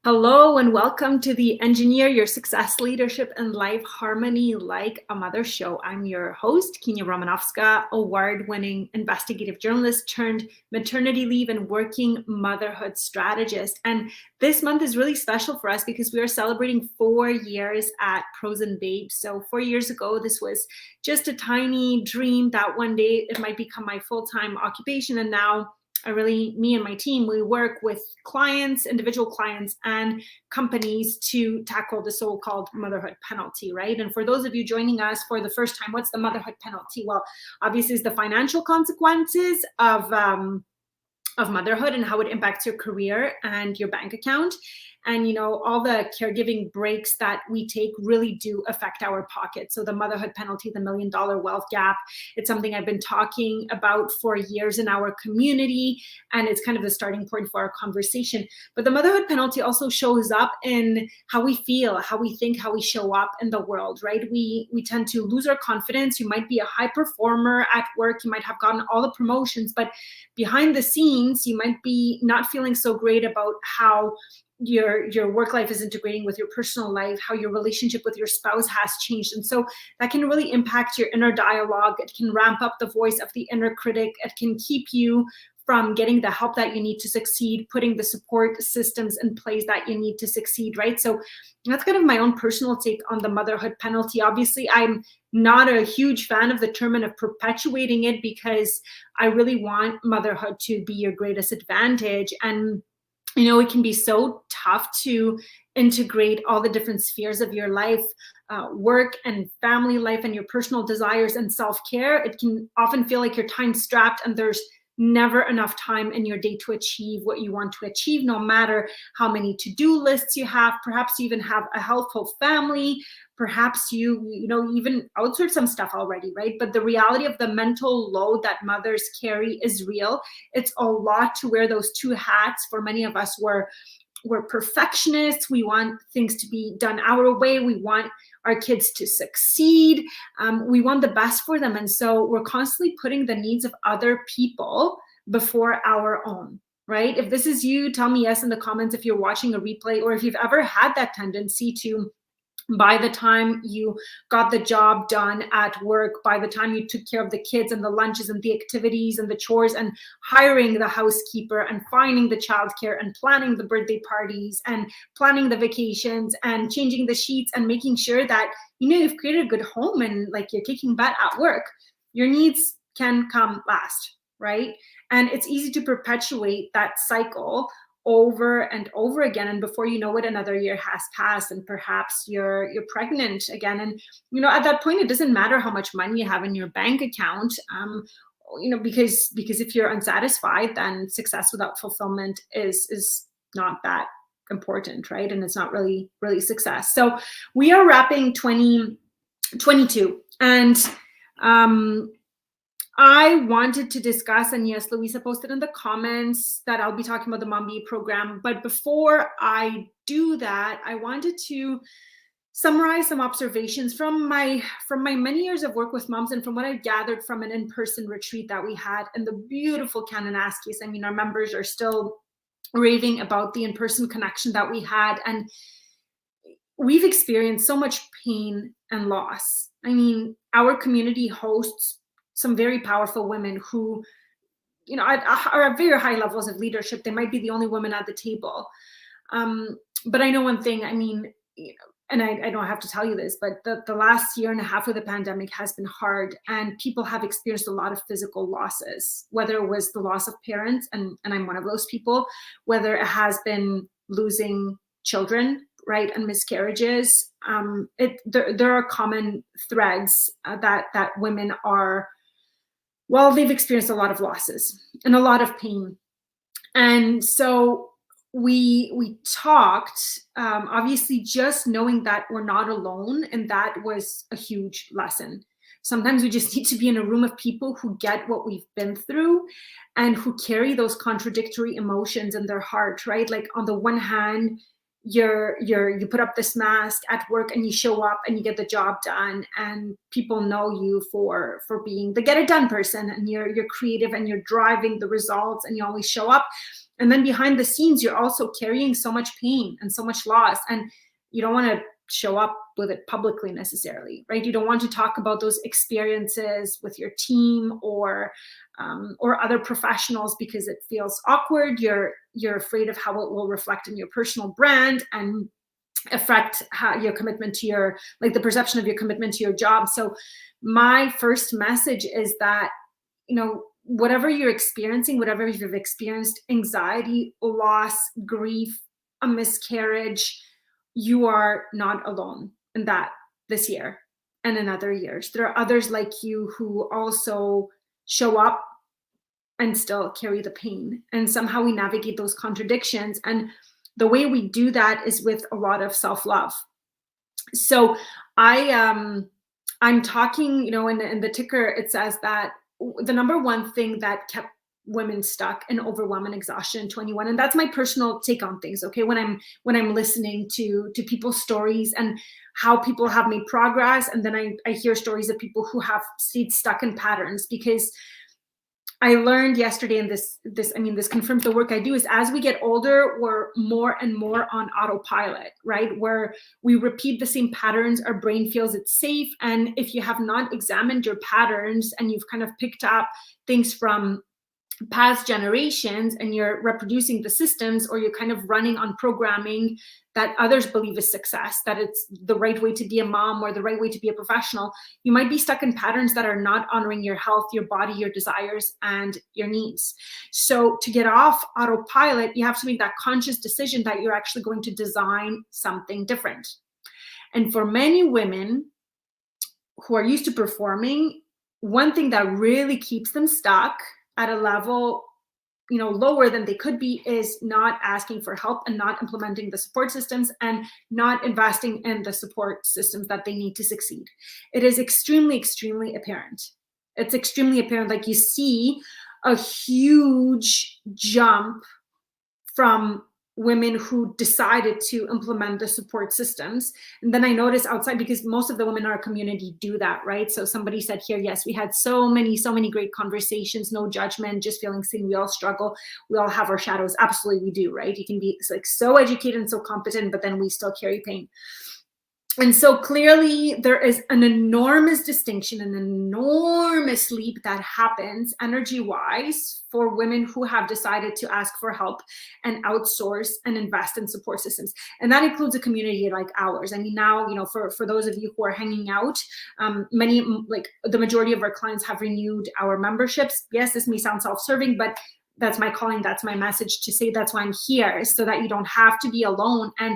Hello and welcome to the Engineer Your Success, Leadership, and Life Harmony Like a Mother show. I'm your host, Kinia, award-winning investigative journalist turned maternity leave and working motherhood strategist. And this month is really special for us because we are celebrating 4 years at Pros&Babes. So 4 years ago, this was just a tiny dream that one day it might become my full-time occupation. And now me and my team, we work with clients, individual clients and companies to tackle the so-called motherhood penalty, right? And for those of you joining us for the first time, what's the motherhood penalty? Well, obviously it's the financial consequences of motherhood and how it impacts your career and your bank account. And, you know, all the caregiving breaks that we take really do affect our pocket. So the motherhood penalty, the $1 million wealth gap, it's something I've been talking about for years in our community. And it's kind of the starting point for our conversation. But the motherhood penalty also shows up in how we feel, how we think, how we show up in the world, right? We tend to lose our confidence. You might be a high performer at work. You might have gotten all the promotions, but behind the scenes, you might be not feeling so great about how your work life is integrating with your personal life, how your relationship with your spouse has changed. And so that can really impact your inner dialogue. It can ramp up the voice of the inner critic. It can keep you from getting the help that you need to succeed, putting the support systems in place that you need to succeed, right? So that's kind of my own personal take on the motherhood penalty. Obviously, I'm not a huge fan of the term and of perpetuating it because I really want motherhood to be your greatest advantage. And you know, it can be so tough to integrate all the different spheres of your life, work and family life and your personal desires and self-care. It can often feel like you're time strapped and there's never enough time in your day to achieve what you want to achieve, no matter how many to-do lists you have. Perhaps you even have a helpful family. Perhaps you even outsource some stuff already, right? But the reality of the mental load that mothers carry is real. It's a lot to wear those two hats. For many of us, we're perfectionists. We want things to be done our way. We want our kids to succeed. We want the best for them. And so we're constantly putting the needs of other people before our own, right? If this is you, tell me yes in the comments if you're watching a replay or if you've ever had that tendency to, by the time you got the job done at work, by the time you took care of the kids and the lunches and the activities and the chores and hiring the housekeeper and finding the childcare and planning the birthday parties and planning the vacations and changing the sheets and making sure that, you know, you've created a good home and like you're kicking butt at work, your needs can come last, right? And it's easy to perpetuate that cycle over and over again, and before you know it, another year has passed and perhaps you're pregnant again. And you know, at that point it doesn't matter how much money you have in your bank account, you know, because if you're unsatisfied, then success without fulfillment is not that important, right? And it's not really success. So we are wrapping 2022 and I wanted to discuss, and yes, Louisa posted in the comments that I'll be talking about the MoMBA program. But before I do that, I wanted to summarize some observations from my many years of work with moms and from what I gathered from an in-person retreat that we had in the beautiful Kananaskis. I mean, our members are still raving about the in-person connection that we had. And we've experienced so much pain and loss. I mean, our community hosts some very powerful women who, you know, are at very high levels of leadership. They might be the only women at the table. But I know one thing, I mean, you know, and I don't have to tell you this, but the last year and a half of the pandemic has been hard and people have experienced a lot of physical losses, whether it was the loss of parents, and I'm one of those people, whether it has been losing children, right, and miscarriages. There are common threads that women are, well, they've experienced a lot of losses and a lot of pain. And so we talked, obviously just knowing that we're not alone, and that was a huge lesson. Sometimes we just need to be in a room of people who get what we've been through and who carry those contradictory emotions in their heart, right? Like on the one hand, you put up this mask at work and you show up and you get the job done and people know you for being the get it done person, and you're creative and you're driving the results and you always show up. And then behind the scenes, you're also carrying so much pain and so much loss. And you don't want to show up with it publicly necessarily, right? You don't want to talk about those experiences with your team or other professionals because it feels awkward. You're afraid of how it will reflect in your personal brand and affect how your commitment to your, like the perception of your commitment to your job. So my first message is that, whatever you're experiencing, whatever you've experienced, anxiety, loss, grief, a miscarriage, you are not alone in that this year and in other years. There are others like you who also show up and still carry the pain. And somehow we navigate those contradictions. And the way we do that is with a lot of self-love. So I'm talking, in the ticker, it says that the number one thing that kept women stuck in overwhelm and exhaustion in 21, and that's my personal take on things, okay, when I'm listening to people's stories and how people have made progress, and then I hear stories of people who have stayed stuck in patterns. Because I learned yesterday, and this confirms the work I do, is as we get older, we're more and more on autopilot, right? Where we repeat the same patterns, our brain feels it's safe. And if you have not examined your patterns and you've kind of picked up things from past generations and you're reproducing the systems, or you're kind of running on programming that others believe is success, that it's the right way to be a mom or the right way to be a professional, you might be stuck in patterns that are not honoring your health, your body, your desires, and your needs. So to get off autopilot, you have to make that conscious decision that you're actually going to design something different. And for many women who are used to performing, one thing that really keeps them stuck at a level lower than they could be is not asking for help and not implementing the support systems and not investing in the support systems that they need to succeed. It is extremely, extremely apparent. It's extremely apparent. Like, you see a huge jump from women who decided to implement the support systems. And then I noticed outside, because most of the women in our community do that, right? So somebody said here, yes, we had so many great conversations, no judgment, just feeling seen. We all struggle. We all have our shadows. Absolutely, we do, right? You can be like so educated and so competent, but then we still carry pain. And so clearly there is an enormous distinction, an enormous leap that happens energy-wise for women who have decided to ask for help and outsource and invest in support systems. And that includes a community like ours. I mean, now, for those of you who are hanging out, many, like the majority of our clients have renewed our memberships. Yes, this may sound self-serving, but that's my calling. That's my message to say that's why I'm here, so that you don't have to be alone. And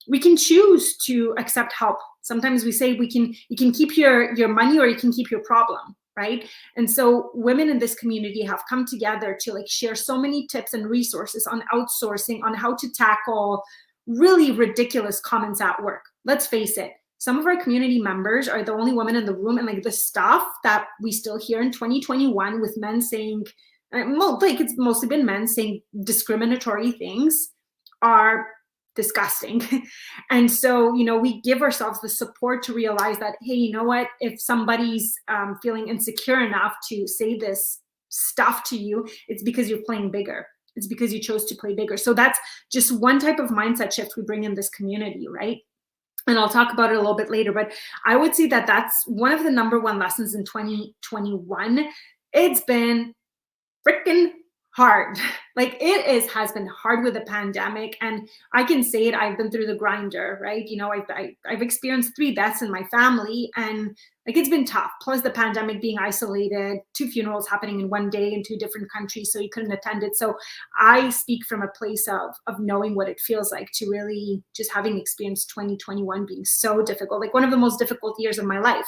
we can choose to accept help. Sometimes we say you can keep your money, or you can keep your problem, right? And so women in this community have come together to share so many tips and resources on outsourcing, on how to tackle really ridiculous comments at work. Let's face it, some of our community members are the only women in the room, and the stuff that we still hear in 2021 with men saying, it's mostly been men saying discriminatory things, are disgusting. And so, we give ourselves the support to realize that, hey, you know what, if somebody's feeling insecure enough to say this stuff to you, it's because you're playing bigger. It's because you chose to play bigger. So that's just one type of mindset shift we bring in this community, right? And I'll talk about it a little bit later, but I would say that that's one of the number one lessons in 2021. It's been freaking hard. Has been hard with the pandemic. And I can say it, I've been through the grinder, right? I've experienced 3 deaths in my family, and it's been tough. Plus the pandemic, being isolated, 2 funerals happening in one day in 2 different countries, so you couldn't attend it. So I speak from a place of knowing what it feels like to really just having experienced 2021 being so difficult, one of the most difficult years of my life.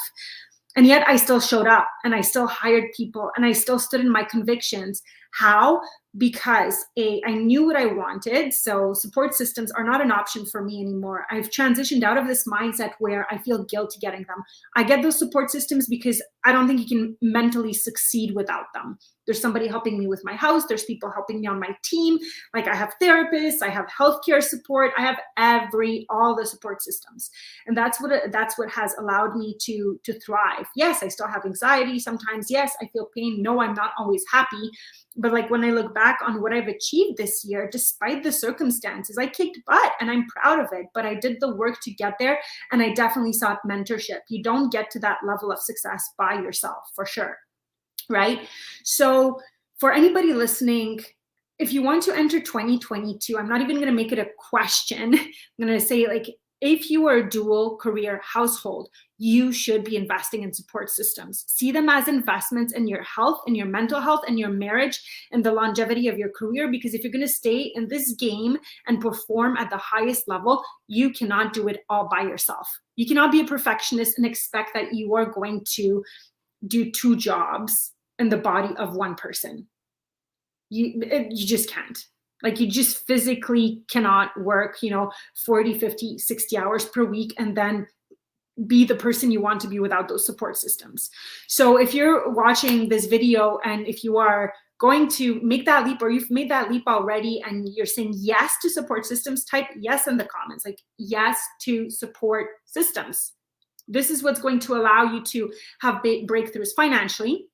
And yet I still showed up, and I still hired people, and I still stood in my convictions. How? Because I knew what I wanted. So support systems are not an option for me anymore. I've transitioned out of this mindset where I feel guilty getting them. I get those support systems because I don't think you can mentally succeed without them. There's somebody helping me with my house. There's people helping me on my team. Like I have therapists, I have healthcare support, I have all the support systems. And that's what has allowed me to thrive. Yes, I still have anxiety sometimes. Yes, I feel pain. No, I'm not always happy. But like when I look back on what I've achieved this year, despite the circumstances, I kicked butt and I'm proud of it. But I did the work to get there, and I definitely sought mentorship. You don't get to that level of success by yourself, for sure, right? So for anybody listening, if you want to enter 2022, I'm not even going to make it a question. I'm going to say, like, if you are a dual career household, you should be investing in support systems. See them as investments in your health, in your mental health, and your marriage, and the longevity of your career. Because if you're going to stay in this game and perform at the highest level, you cannot do it all by yourself. You cannot be a perfectionist and expect that you are going to do 2 jobs in the body of one person. You just can't. Like, you just physically cannot work, 40, 50, 60 hours per week and then be the person you want to be without those support systems. So if you're watching this video and if you are going to make that leap, or you've made that leap already and you're saying yes to support systems, type yes in the comments, like yes to support systems. This is what's going to allow you to have breakthroughs financially.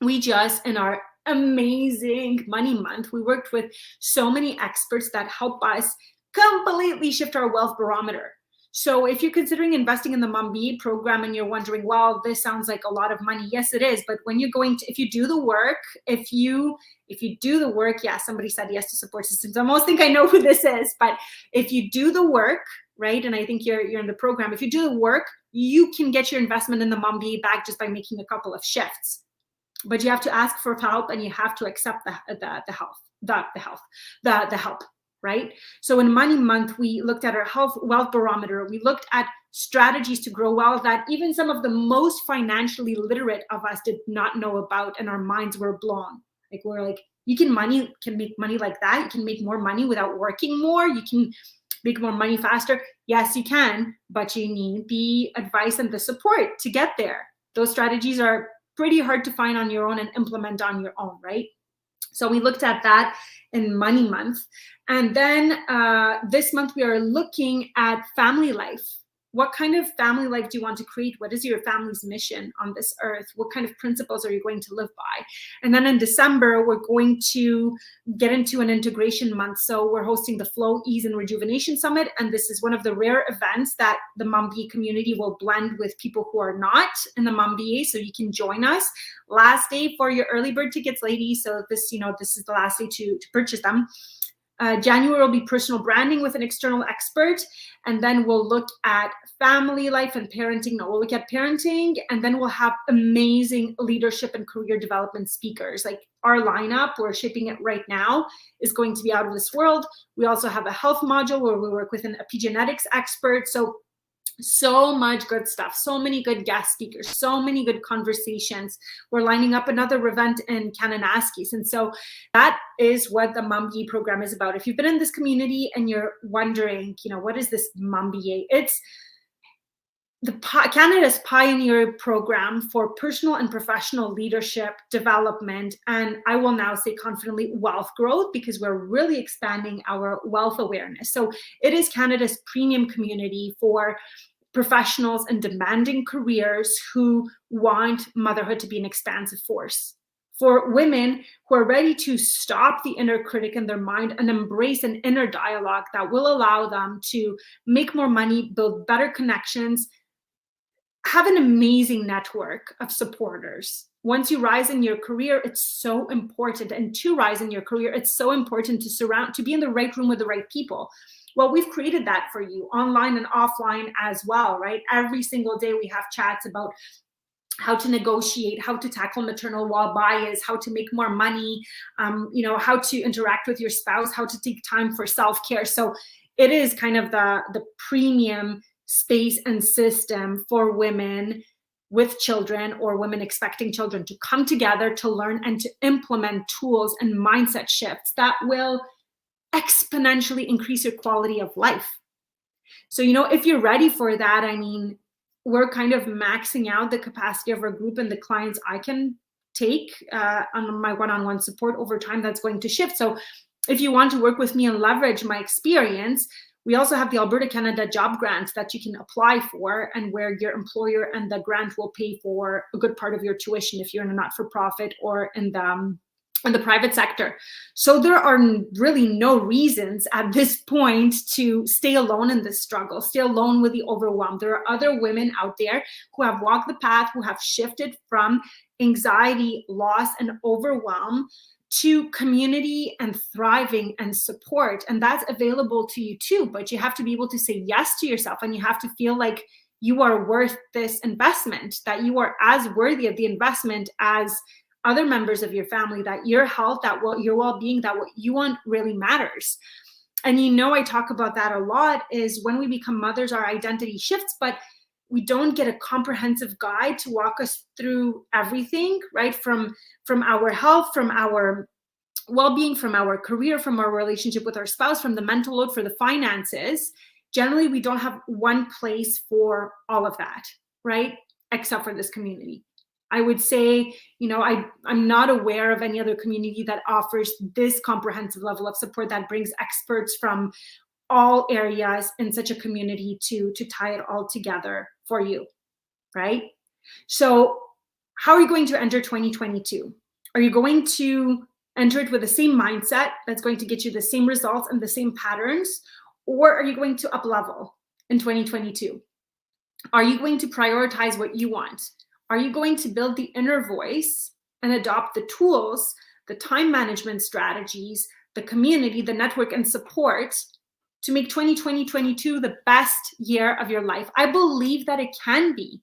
We just, in our amazing money month, we worked with so many experts that help us completely shift our wealth barometer. So if you're considering investing in the MoMBA program and you're wondering, well, this sounds like a lot of money. Yes, it is. But when you're if you do the work, if you do the work, yeah, somebody said yes to support systems. I almost think I know who this is, but if you do the work, right? And I think you're in the program. If you do the work, you can get your investment in the MoMBA back just by making a couple of shifts. But you have to ask for help and you have to accept the help, right? So in Money Month, we looked at our wealth barometer. We looked at strategies to grow wealth that even some of the most financially literate of us did not know about, and our minds were blown. Like, we're like, you can make money like that. You can make more money without working more. You can make more money faster. Yes, you can, but you need the advice and the support to get there. Those strategies are pretty hard to find on your own and implement on your own, right? So we looked at that in Money Month. And then this month we are looking at family life. What kind of family life do you want to create? What is your family's mission on this earth? What kind of principles are you going to live by? And then in December, we're going to get into an integration month. So we're hosting the Flow, Ease, and Rejuvenation Summit. And this is one of the rare events that the MoMBA community will blend with people who are not in the MoMBA. So you can join us. Last day for your early bird tickets, ladies. So this is the last day to purchase them. January will be personal branding with an external expert, and then we'll look at family life and parenting. No, we'll look at parenting, and then we'll have amazing leadership and career development speakers. Like, our lineup, we're shipping it right now, is going to be out of this world. We also have a health module where we work with an epigenetics expert. So much good stuff, so many good guest speakers, so many good conversations. We're lining up another event in Kananaskis. And so that is what the MoMBA program is about. If you've been in this community and you're wondering, what is this MoMBA? It's Canada's pioneer program for personal and professional leadership development, and I will now say confidently wealth growth, because we're really expanding our wealth awareness. So it is Canada's premium community for professionals in demanding careers who want motherhood to be an expansive force. For women who are ready to stop the inner critic in their mind and embrace an inner dialogue that will allow them to make more money, build better connections, have an amazing network of supporters. Once you rise in your career, it's so important. And to rise in your career, it's so important to be in the right room with the right people. Well, we've created that for you online and offline as well, right? Every single day we have chats about how to negotiate, how to tackle maternal wall bias, how to make more money, how to interact with your spouse, how to take time for self-care. So it is kind of the premium space and system for women with children or women expecting children to come together to learn and to implement tools and mindset shifts that will exponentially increase your quality of life. So, if you're ready for that, we're kind of maxing out the capacity of our group and the clients I can take on my one-on-one support over time. That's going to shift. So if you want to work with me and leverage my experience, we also have the Alberta, Canada job grant that you can apply for, and where your employer and the grant will pay for a good part of your tuition if you're in a not-for-profit or in the private sector. So there are really no reasons at this point to stay alone in this struggle, stay alone with the overwhelm. There are other women out there who have walked the path, who have shifted from anxiety, loss, and overwhelm to community and thriving and support. And that's available to you too, but you have to be able to say yes to yourself, and you have to feel like you are worth this investment, that you are as worthy of the investment as other members of your family, that your health, that your well-being, that what you want really matters. And I talk about that a lot, is when we become mothers, our identity shifts, but we don't get a comprehensive guide to walk us through everything, right? From our health, from our well-being, from our career, from our relationship with our spouse, from the mental load, for the finances. Generally, we don't have one place for all of that, right? Except for this community. I would say, I'm not aware of any other community that offers this comprehensive level of support, that brings experts from all areas in such a community to tie it all together for you, right? So how are you going to enter 2022? Are you going to enter it with the same mindset that's going to get you the same results and the same patterns? Or are you going to up-level in 2022? Are you going to prioritize what you want? Are you going to build the inner voice and adopt the tools, the time management strategies, the community, the network, and support to make 2022 the best year of your life? I believe that it can be,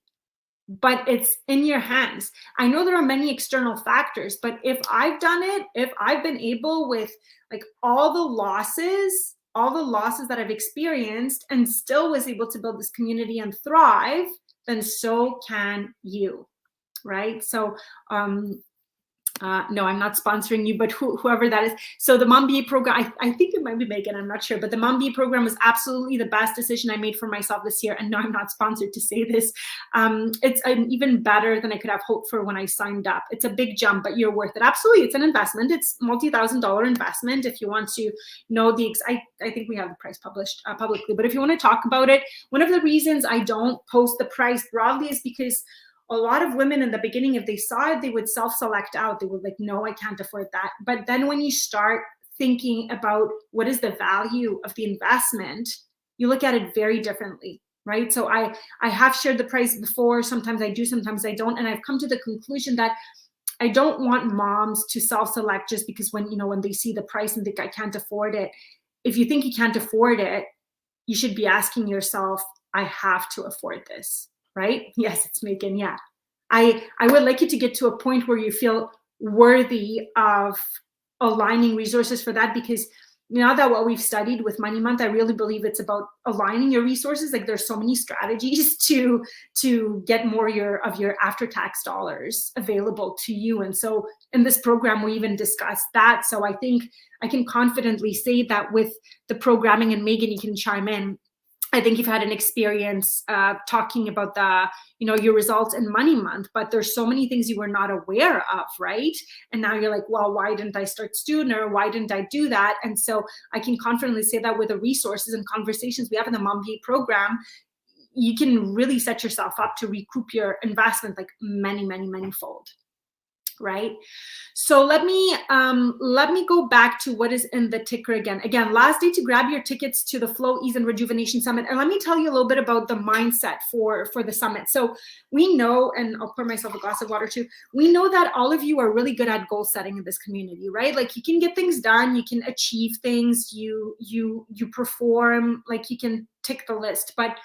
but it's in your hands. I know there are many external factors, but if I've done it, if I've been able, with like all the losses that I've experienced, and still was able to build this community and thrive, then so can you, right? So no, I'm not sponsoring you, but whoever that is. So the MoMBA program, I think it might be Megan, I'm not sure, but the MoMBA program was absolutely the best decision I made for myself this year. And no, I'm not sponsored to say this. It's even better than I could have hoped for when I signed up. It's a big jump, but you're worth it. Absolutely, it's an investment. It's multi-$1,000 investment. If you want to know I think we have the price published publicly, but if you want to talk about it, one of the reasons I don't post the price broadly is because a lot of women in the beginning, if they saw it, they would self-select out. They would like, no, I can't afford that. But then when you start thinking about what is the value of the investment, you look at it very differently, right? So I have shared the price before. Sometimes I do, sometimes I don't. And I've come to the conclusion that I don't want moms to self-select just because when they see the price and think I can't afford it. If you think you can't afford it, you should be asking yourself, I have to afford this. Right? Yes, it's Megan. Yeah. I would like you to get to a point where you feel worthy of aligning resources for that, because now that what we've studied with Money Month, I really believe it's about aligning your resources. Like there's so many strategies to get more of your after-tax dollars available to you. And so in this program, we even discussed that. So I think I can confidently say that with the programming, and Megan, you can chime in, I think you've had an experience talking about your results in Money Month, but there's so many things you were not aware of, right? And now you're like, well, why didn't I start sooner? Why didn't I do that? And so I can confidently say that with the resources and conversations we have in the MoMBA program, you can really set yourself up to recoup your investment like many, many, many fold. Right? So let me go back to what is in the ticker again. Again, last day to grab your tickets to the Flow, Ease, and Rejuvenation Summit. And let me tell you a little bit about the mindset for the summit. So we know, and I'll pour myself a glass of water too, we know that all of you are really good at goal setting in this community, right? Like you can get things done, you can achieve things, you perform, like you can tick the list, but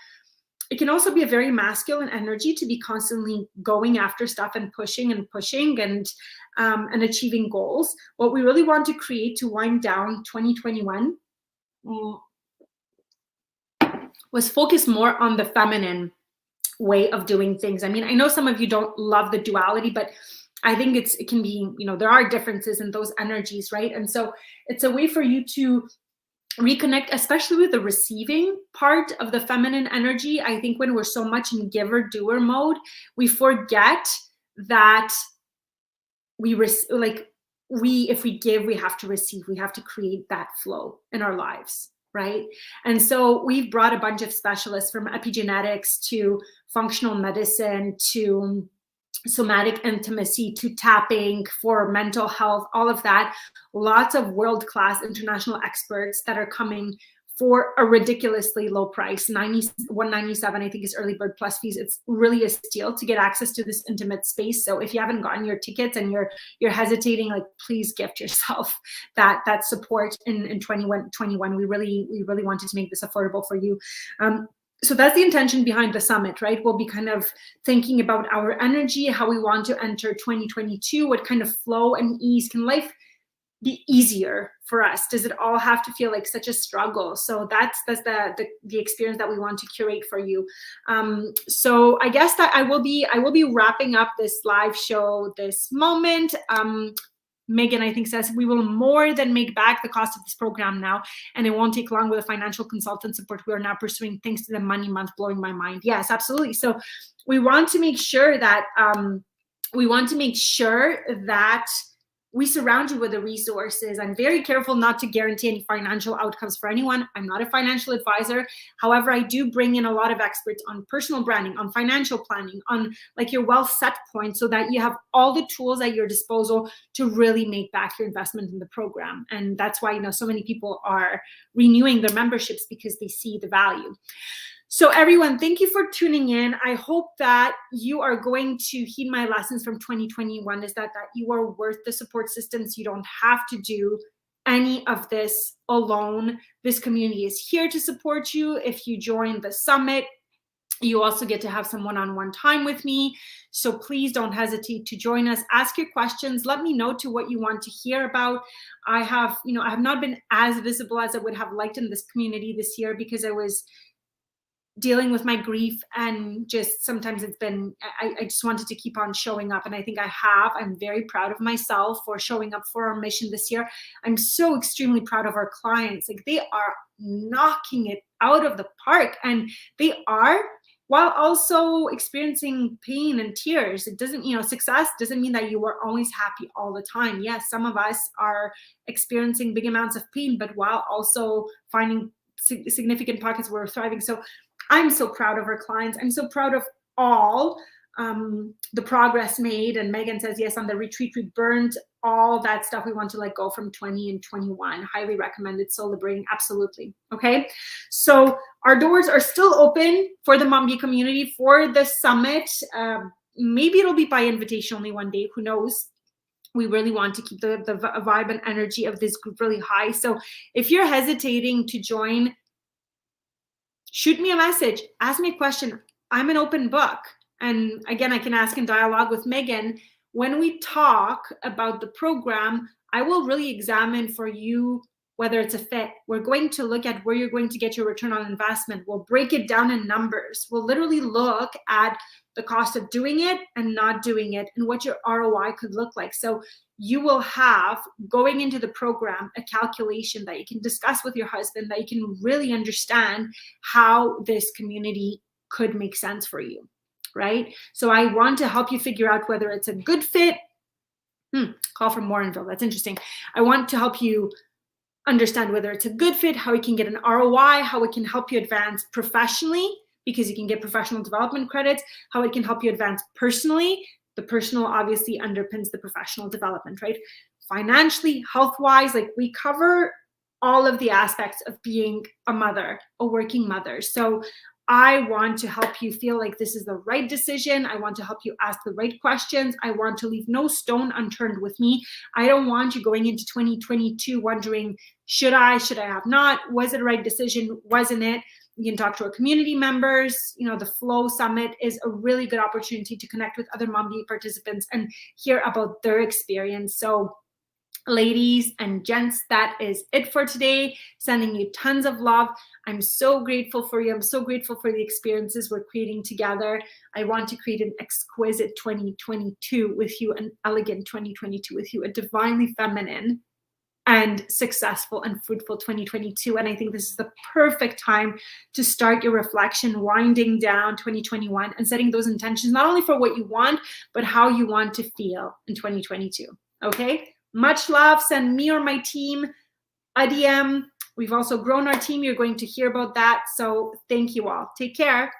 it can also be a very masculine energy to be constantly going after stuff and pushing and achieving goals. What we really want to create to wind down 2021 was focus more on the feminine way of doing things. I mean, I know some of you don't love the duality, but I think it can be, there are differences in those energies, right? And so it's a way for you to reconnect, especially with the receiving part of the feminine energy. I think when we're so much in giver-doer mode, we forget that if we give, we have to receive. We have to create that flow in our lives, right? And so we've brought a bunch of specialists, from epigenetics to functional medicine to somatic intimacy to tapping for mental health, all of that. Lots of world-class international experts that are coming for a ridiculously low price. $197, I think, is early bird plus fees. It's really a steal to get access to this intimate space. So if you haven't gotten your tickets and you're hesitating, like, please gift yourself that support in 2021. We really wanted to make this affordable for you. So that's the intention behind the summit, right? We'll be kind of thinking about our energy, how we want to enter 2022, what kind of flow and ease. Can life be easier for us? Does it all have to feel like such a struggle? So that's the experience that we want to curate for you. So I guess that I will be wrapping up this live show this moment. Megan, I think, says we will more than make back the cost of this program now, and it won't take long with the financial consultant support we are now pursuing, thanks to the money month, blowing my mind. Yes, absolutely. So we want to make sure that we surround you with the resources. I'm very careful not to guarantee any financial outcomes for anyone. I'm not a financial advisor. However, I do bring in a lot of experts on personal branding, on financial planning, on like your wealth set point, so that you have all the tools at your disposal to really make back your investment in the program. And that's why, so many people are renewing their memberships, because they see the value. So everyone, thank you for tuning in. I hope that you are going to heed my lessons from 2021, is that you are worth the support systems. You don't have to do any of this alone. This community is here to support you. If you join the summit, you also get to have some one-on-one time with me. So please don't hesitate to join us. Ask your questions. Let me know to what you want to hear about. I have not been as visible as I would have liked in this community this year, because I was dealing with my grief, and just sometimes it's been, I just wanted to keep on showing up, and I think I have. I'm very proud of myself for showing up for our mission this year. I'm so extremely proud of our clients. Like, they are knocking it out of the park, and they are, while also experiencing pain and tears. It doesn't, success doesn't mean that you are always happy all the time. Yes, some of us are experiencing big amounts of pain, but while also finding significant pockets where we're thriving. So I'm so proud of our clients. I'm so proud of all the progress made. And Megan says, yes, on the retreat, we burned all that stuff we want to let go from 20 and 21. Highly recommended, soul liberating. Absolutely. Okay. So our doors are still open for the MoMBA community for the summit. Maybe it'll be by invitation only one day. Who knows? We really want to keep the vibe and energy of this group really high. So if you're hesitating to join, shoot me a message, ask me a question. I'm an open book. And again, I can ask in dialogue with Megan. When we talk about the program, I will really examine for you whether it's a fit. We're going to look at where you're going to get your return on investment. We'll break it down in numbers. We'll literally look at the cost of doing it and not doing it, and what your ROI could look like. So you will have, going into the program, a calculation that you can discuss with your husband, that you can really understand how this community could make sense for you, right? So I want to help you figure out whether it's a good fit. Call from Warrenville. That's interesting. I want to help you understand whether it's a good fit, how we can get an ROI, how it can help you advance professionally, because you can get professional development credits, how it can help you advance personally. The personal obviously underpins the professional development, right? Financially, health-wise, like, we cover all of the aspects of being a mother, a working mother. So I want to help you feel like this is the right decision. I want to help you ask the right questions. I want to leave no stone unturned with me. I don't want you going into 2022 wondering, should I have not? Was it a right decision? Wasn't it? You can talk to our community members. The Flow Summit is a really good opportunity to connect with other MoMBA participants and hear about their experience. So ladies and gents, that is it for today. Sending you tons of love. I'm so grateful for you. I'm so grateful for the experiences we're creating together. I want to create an exquisite 2022 with you, an elegant 2022 with you, a divinely feminine, and successful and fruitful 2022. And I think this is the perfect time to start your reflection, winding down 2021 and setting those intentions, not only for what you want, but how you want to feel in 2022. Okay? Much love. Send me or my team a DM. We've also grown our team. You're going to hear about that. So thank you all. Take care.